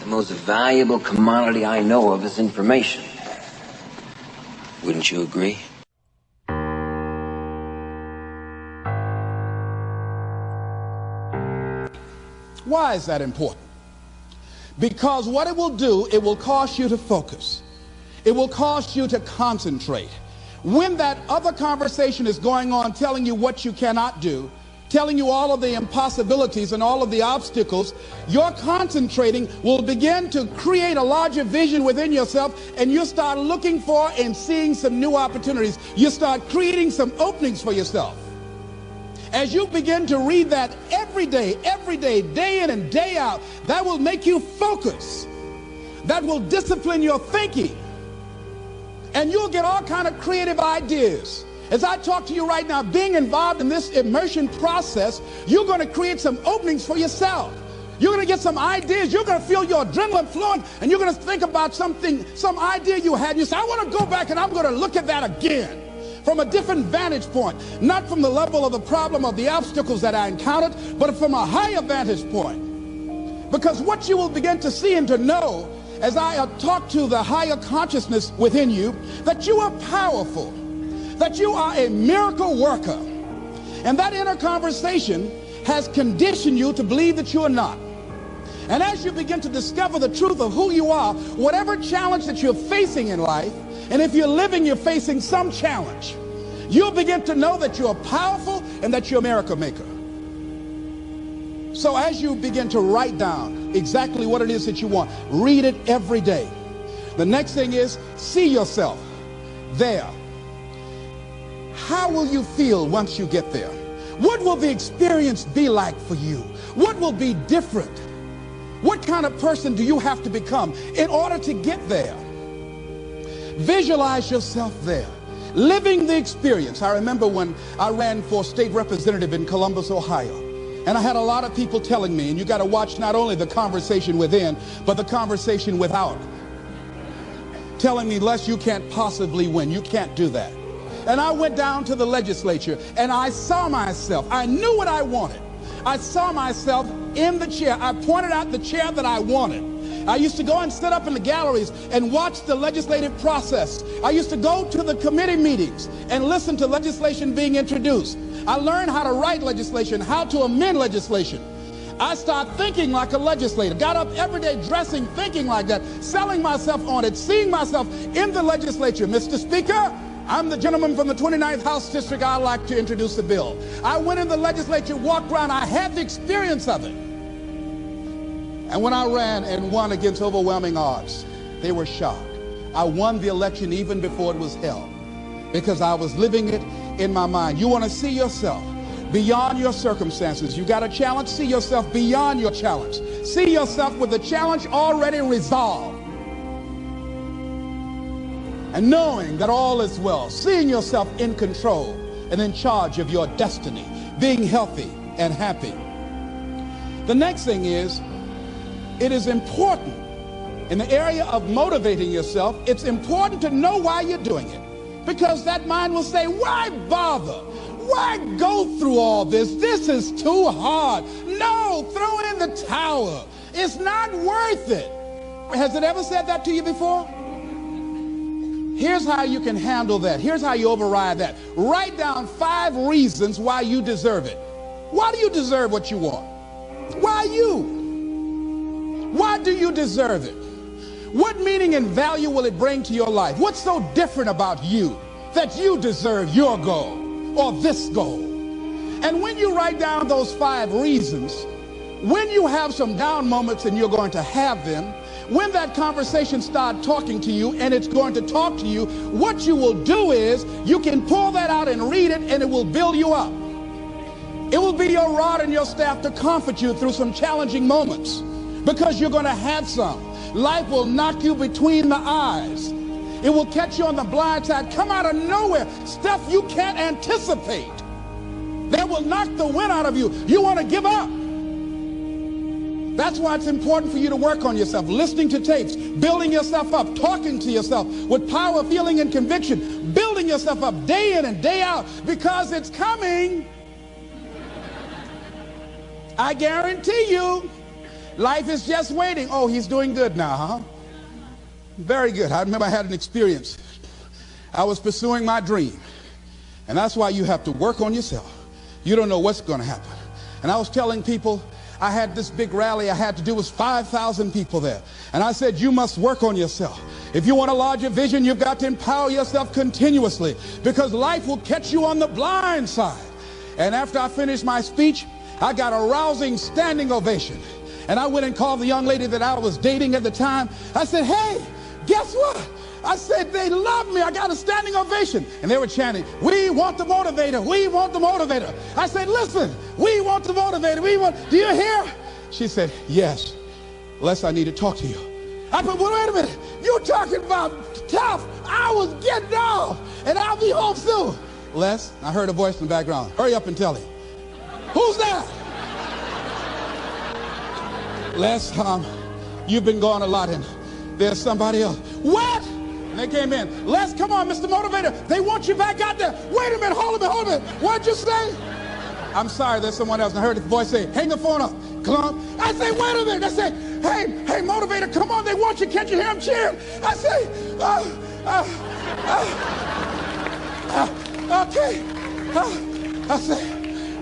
The most valuable commodity I know of is information. Wouldn't you agree? Why is that important? Because what it will do, it will cause you to focus. It will cause you to concentrate. When that other conversation is going on, telling you what you cannot do, telling you all of the impossibilities and all of the obstacles, your concentrating will begin to create a larger vision within yourself, and you'll start looking for and seeing some new opportunities. You start creating some openings for yourself. As you begin to read that every day, day in and day out, that will make you focus. That will discipline your thinking. And you'll get all kind of creative ideas. As I talk to you right now, being involved in this immersion process, you're going to create some openings for yourself. You're going to get some ideas. You're going to feel your adrenaline flowing, and you're going to think about something, some idea you had. You say, I want to go back and I'm going to look at that again from a different vantage point, not from the level of the problem of the obstacles that I encountered, but from a higher vantage point. Because what you will begin to see and to know as I talk to the higher consciousness within you, that you are powerful, that you are a miracle worker. And that inner conversation has conditioned you to believe that you are not. And as you begin to discover the truth of who you are, whatever challenge that you're facing in life, and if you're living, you're facing some challenge, you'll begin to know that you're powerful and that you're a miracle maker. So as you begin to write down exactly what it is that you want, read it every day. The next thing is, see yourself there. How will you feel once you get there? What will the experience be like for you? What will be different? What kind of person do you have to become in order to get there? Visualize yourself there, living the experience. I remember when I ran for state representative in Columbus, Ohio. And I had a lot of people telling me, and you got to watch not only the conversation within, but the conversation without. Telling me, Les, you can't possibly win. You can't do that. And I went down to the legislature, and I saw myself. I knew what I wanted. I saw myself in the chair. I pointed out the chair that I wanted. I used to go and sit up in the galleries and watch the legislative process. I used to go to the committee meetings and listen to legislation being introduced. I learned how to write legislation, how to amend legislation. I started thinking like a legislator, got up every day dressing, thinking like that, selling myself on it, seeing myself in the legislature. Mr. Speaker, I'm the gentleman from the 29th House District. I'd like to introduce the bill. I went in the legislature, walked around. I had the experience of it. And when I ran and won against overwhelming odds, they were shocked. I won the election even before it was held because I was living it in my mind. You want to see yourself beyond your circumstances. You got a challenge, see yourself beyond your challenge. See yourself with the challenge already resolved. And knowing that all is well, seeing yourself in control and in charge of your destiny, being healthy and happy. The next thing is, it is important in the area of motivating yourself, it's important to know why you're doing it. Because that mind will say, why bother? Why go through all this? This is too hard. No, throw in the towel. It's not worth it. Has it ever said that to you before? Here's how you can handle that. Here's how you override that. Write down 5 reasons why you deserve it. Why do you deserve what you want? Why you? Why do you deserve it? What meaning and value will it bring to your life? What's so different about you that you deserve your goal or this goal? And when you write down those 5 reasons, when you have some down moments, and you're going to have them, when that conversation starts talking to you and it's going to talk to you, what you will do is you can pull that out and read it, and it will build you up. It will be your rod and your staff to comfort you through some challenging moments, because you're going to have some. Life will knock you between the eyes. It will catch you on the blind side, come out of nowhere, stuff you can't anticipate. That will knock the wind out of you. You want to give up. That's why it's important for you to work on yourself, listening to tapes, building yourself up, talking to yourself with power, feeling, and conviction, building yourself up day in and day out, because it's coming. I guarantee you, Life is just waiting. Oh, he's doing good now, huh? Very good. I remember I had an experience. I was pursuing my dream. And that's why you have to work on yourself. You don't know what's going to happen. And I was telling people, I had this big rally I had to do. It was 5,000 people there. And I said, you must work on yourself. If you want a larger vision, you've got to empower yourself continuously, because life will catch you on the blind side. And after I finished my speech, I got a rousing standing ovation. And I went and called the young lady that I was dating at the time. I said, hey, guess what? I said, they love me. I got a standing ovation. And they were chanting, we want the motivator. We want the motivator. I said, listen, we want the motivator. Do you hear? She said, yes. Les, I need to talk to you. I said, well, wait a minute. You're talking about tough. I was getting off, and I'll be home soon. Les, I heard a voice in the background. Hurry up and tell him. Who's that? Les, you've been gone a lot, and there's somebody else. What? And they came in. Les, come on, Mr. Motivator. They want you back out there. Wait a minute, hold a minute. What'd you say? I'm sorry, there's someone else. I heard the voice say, hang the phone up. Come. I say, wait a minute. I say, hey, Motivator, come on. They want you. Can't you hear them cheering? I say, okay.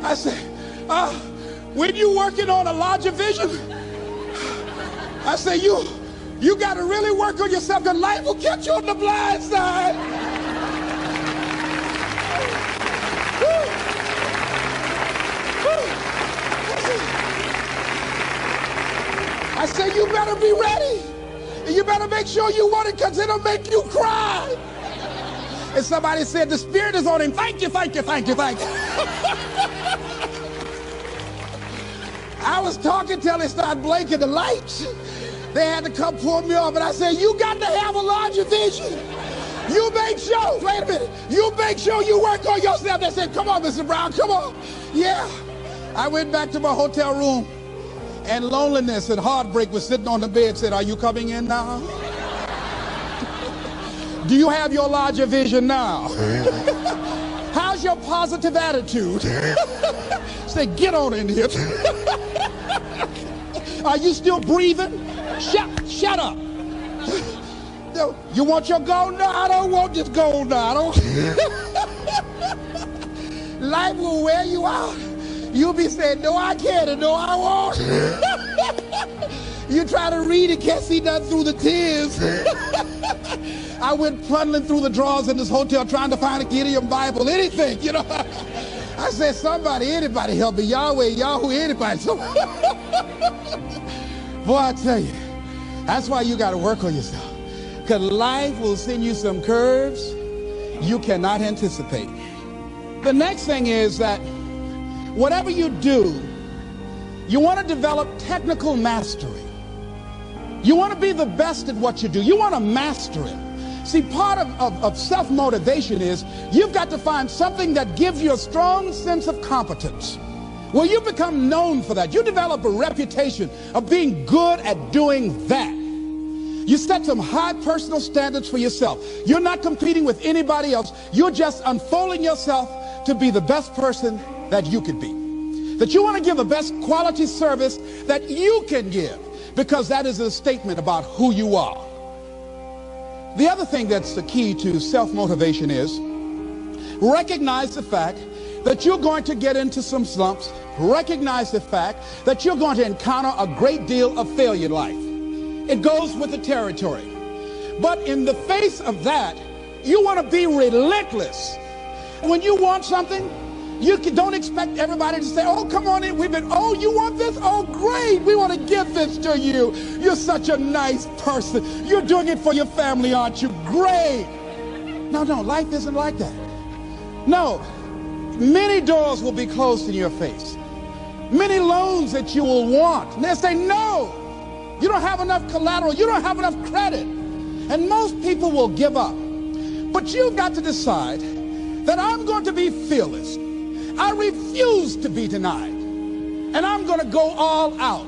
I say, when you working on a larger vision, I say, you got to really work on yourself, because life will catch you on the blind side. I say, you better be ready. And you better make sure you want it, because it'll make you cry. And somebody said, the Spirit is on him. Thank you, thank you, thank you, thank you. I was talking till they started blinking the lights. They had to come pull me off. And I said, you got to have a larger vision. You make sure, wait a minute, you make sure you work on yourself. They said, come on, Mr. Brown, come on. Yeah. I went back to my hotel room, and loneliness and heartbreak was sitting on the bed, said, are you coming in now? Do you have your larger vision now? How's your positive attitude? Say, get on in here. Are you still breathing? Shut up. You want your gold? No, I don't want this gold now. Life will wear you out. You'll be saying, no, I can't, and no, I won't. You try to read and can't see nothing through the tears. I went plundering through the drawers in this hotel trying to find a Gideon Bible, anything, you know. I said, somebody, anybody help me. Yahweh, Yahoo, anybody. Boy, I tell you, that's why you got to work on yourself. Because life will send you some curves you cannot anticipate. The next thing is that whatever you do, you want to develop technical mastery. You want to be the best at what you do. You want to master it. See, part of self-motivation is you've got to find something that gives you a strong sense of competence. Well, you become known for that. You develop a reputation of being good at doing that. You set some high personal standards for yourself. You're not competing with anybody else. You're just unfolding yourself to be the best person that you could be. That you want to give the best quality service that you can give, because that is a statement about who you are. The other thing that's the key to self-motivation is recognize the fact that you're going to get into some slumps. Recognize the fact that you're going to encounter a great deal of failure in life. It goes with the territory. But in the face of that, you want to be relentless. When you want something, you don't expect everybody to say, oh, come on in. Oh, you want this? Oh, great. We want to give this to you. You're such a nice person. You're doing it for your family, aren't you? Great. No, life isn't like that. No, many doors will be closed in your face. Many loans that you will want. And they'll say, no, you don't have enough collateral. You don't have enough credit. And most people will give up. But you've got to decide that I'm going to be fearless. I refuse to be denied. And I'm going to go all out.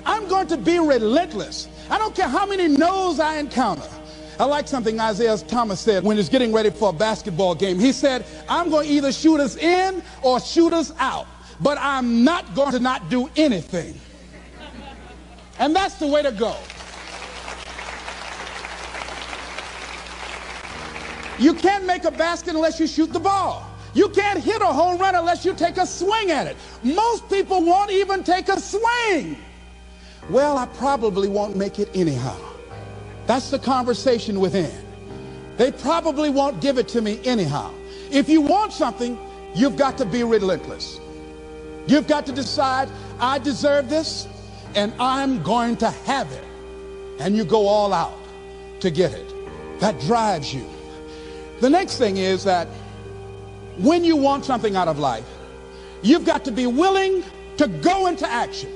I'm going to be relentless. I don't care how many no's I encounter. I like something Isaiah Thomas said when he was getting ready for a basketball game. He said, I'm going to either shoot us in or shoot us out, but I'm not going to not do anything. And that's the way to go. You can't make a basket unless you shoot the ball. You can't hit a home run unless you take a swing at it. Most people won't even take a swing. Well, I probably won't make it anyhow. That's the conversation within. They probably won't give it to me anyhow. If you want something, you've got to be relentless. You've got to decide, I deserve this, and I'm going to have it. And you go all out to get it. That drives you. The next thing is that when you want something out of life, you've got to be willing to go into action.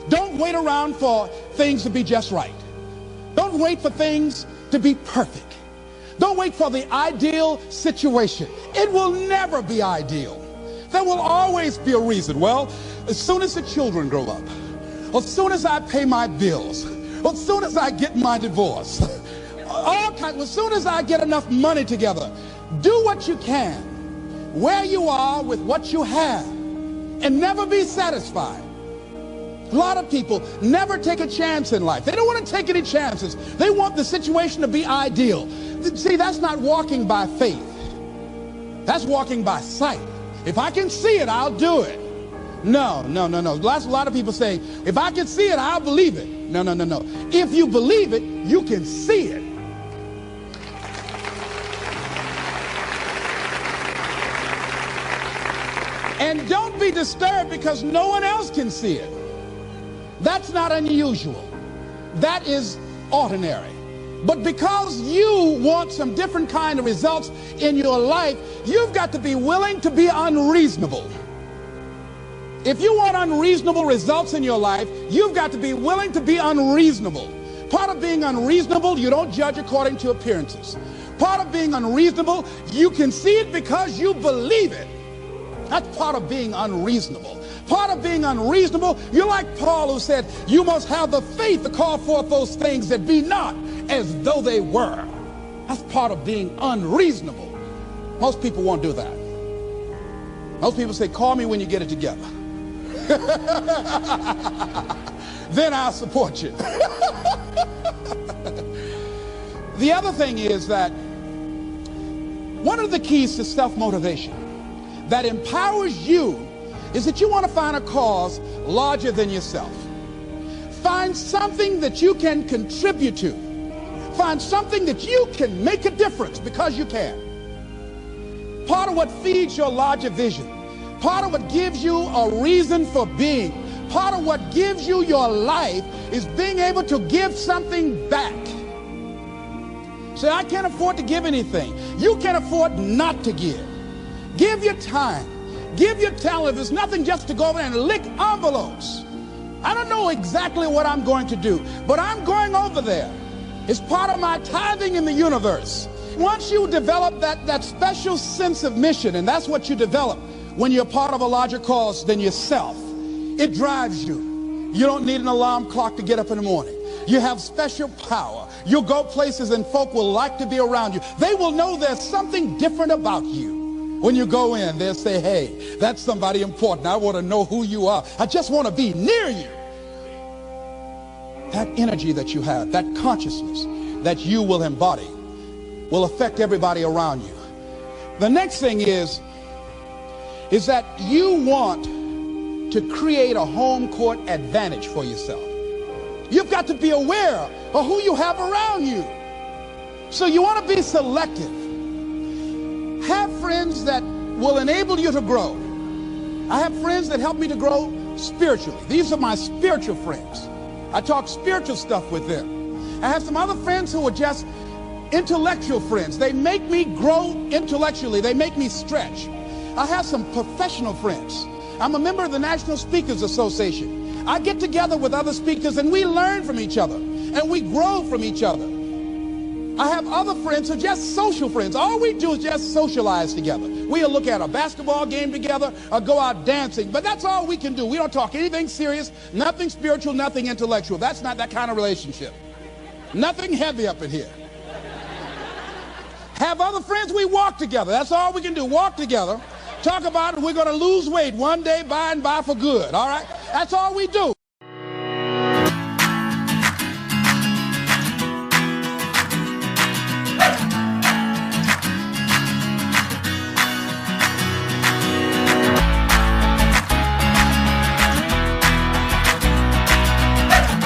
Don't wait around for things to be just right. Don't wait for things to be perfect. Don't wait for the ideal situation. It will never be ideal. There will always be a reason. Well, as soon as the children grow up, as soon as I pay my bills, as soon as I get my divorce, as soon as I get enough money together, do what you can, where you are with what you have, and never be satisfied. A lot of people never take a chance in life. They don't want to take any chances. They want the situation to be ideal. See, that's not walking by faith. That's walking by sight. If I can see it, I'll do it. No. That's a lot of people say, if I can see it, I'll believe it. No. If you believe it, you can see it. And don't be disturbed because no one else can see it. That's not unusual. That is ordinary. But because you want some different kind of results in your life, you've got to be willing to be unreasonable. If you want unreasonable results in your life, you've got to be willing to be unreasonable. Part of being unreasonable, you don't judge according to appearances. Part of being unreasonable, you can see it because you believe it. That's part of being unreasonable. Part of being unreasonable, you're like Paul who said, you must have the faith to call forth those things that be not as though they were. That's part of being unreasonable. Most people won't do that. Most people say, call me when you get it together. Then I'll support you. The other thing is that one of the keys to self-motivation that empowers you is that you want to find a cause larger than yourself. Find something that you can contribute to. Find something that you can make a difference because you can. Part of what feeds your larger vision, part of what gives you a reason for being, part of what gives you your life is being able to give something back. Say, I can't afford to give anything. You can't afford not to give. Give your time. Give your talent. If it's nothing just to go over and lick envelopes. I don't know exactly what I'm going to do, but I'm going over there. It's part of my tithing in the universe. Once you develop that special sense of mission, and that's what you develop when you're part of a larger cause than yourself, it drives you. You don't need an alarm clock to get up in the morning. You have special power. You'll go places and folk will like to be around you. They will know there's something different about you. When you go in, they'll say, hey, that's somebody important. I want to know who you are. I just want to be near you. That energy that you have, that consciousness that you will embody will affect everybody around you. The next thing is that you want to create a home court advantage for yourself. You've got to be aware of who you have around you. So you want to be selective. Have friends that will enable you to grow. I have friends that help me to grow spiritually. These are my spiritual friends. I talk spiritual stuff with them. I have some other friends who are just intellectual friends. They make me grow intellectually. They make me stretch. I have some professional friends. I'm a member of the National Speakers Association. I get together with other speakers and we learn from each other and we grow from each other. I have other friends who are just social friends. All we do is just socialize together. We'll look at a basketball game together or go out dancing, but that's all we can do. We don't talk anything serious, nothing spiritual, nothing intellectual. That's not that kind of relationship. Nothing heavy up in here. Have other friends, we walk together. That's all we can do, walk together. Talk about it, we're going to lose weight one day by and by for good, all right? That's all we do.